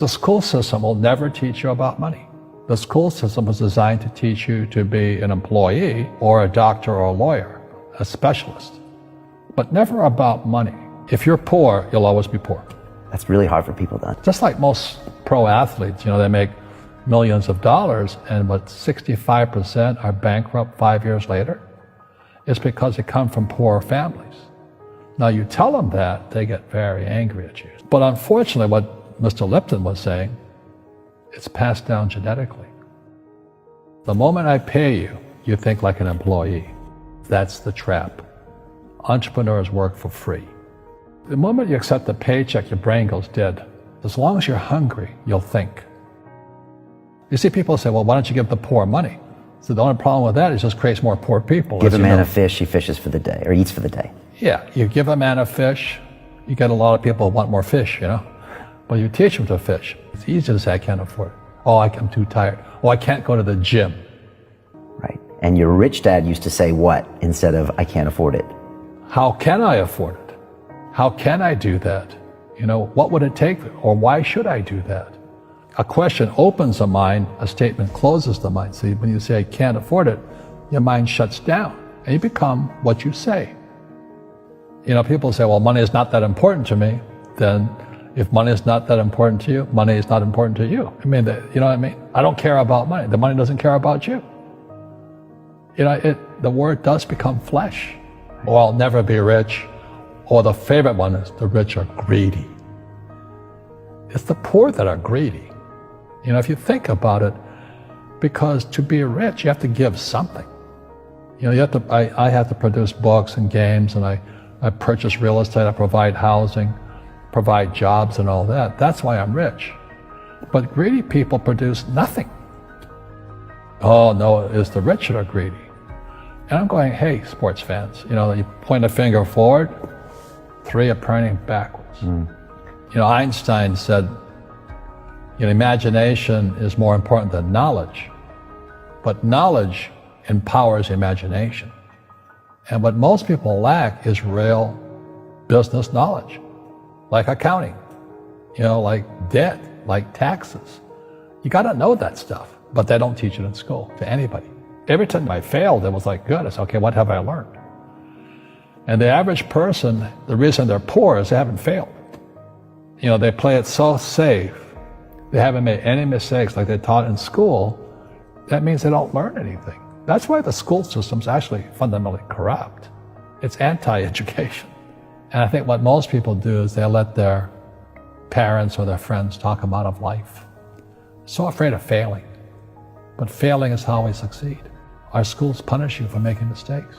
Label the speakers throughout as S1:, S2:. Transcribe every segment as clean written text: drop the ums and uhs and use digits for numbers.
S1: The school system will never teach you about money. The school system was designed to teach you to be an employee or a doctor or a lawyer, a specialist, but never about money. If you're poor, you'll always be poor.
S2: That's really hard for people then.
S1: Just like most pro athletes, they make millions of dollars, and 65% are bankrupt 5 years later. It's because they come from poor families. Now you tell them that, they get very angry at you. But unfortunately, what Mr. Lipton was saying, it's passed down genetically. The moment I pay you, you think like an employee. That's the trap. Entrepreneurs work for free. The moment you accept the paycheck, your brain goes dead. As long as you're hungry, you'll think. You see people say, well, why don't you give the poor money? So the only problem with that is it just creates more poor people.
S2: Give a man a fish, he fishes for the day, or eats for the day.
S1: Yeah, you give a man a fish, you get a lot of people who want more fish, But you teach them to fish. It's easy to say, I can't afford it. Oh, I'm too tired. Oh, I can't go to the gym.
S2: Right. And your rich dad used to say what instead of, I can't afford it?
S1: How can I afford it? How can I do that? What would it take? Or why should I do that? A question opens the mind, a statement closes the mind. See, when you say, I can't afford it, your mind shuts down and you become what you say. People say, well, money is not that important to me. Then if money is not that important to you, money is not important to you. You know what I mean? I don't care about money. The money doesn't care about you. The word does become flesh. Or I'll never be rich. Or the favorite one is the rich are greedy. It's the poor that are greedy. If you think about it, because to be rich, you have to give something. I have to produce books and games, and I purchase real estate, I provide housing, provide jobs and all that. That's why I'm rich. But greedy people produce nothing. Oh no, it's the rich that are greedy. And I'm going, hey, sports fans, you point a finger forward, 3 are pointing backwards. Einstein said, imagination is more important than knowledge, but knowledge empowers imagination. And what most people lack is real business knowledge, like accounting, like debt, like taxes. You got to know that stuff, but they don't teach it in school to anybody. Every time I failed, it was like, good. I said, okay, what have I learned? And the average person, the reason they're poor is they haven't failed. They play it so safe. They haven't made any mistakes like they taught in school. That means they don't learn anything. That's why the school system's actually fundamentally corrupt. It's anti-education. And I think what most people do is they let their parents or their friends talk them out of life. So afraid of failing. But failing is how we succeed. Our schools punish you for making mistakes.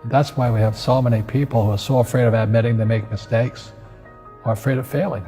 S1: That's why we have so many people who are so afraid of admitting they make mistakes or afraid of failing.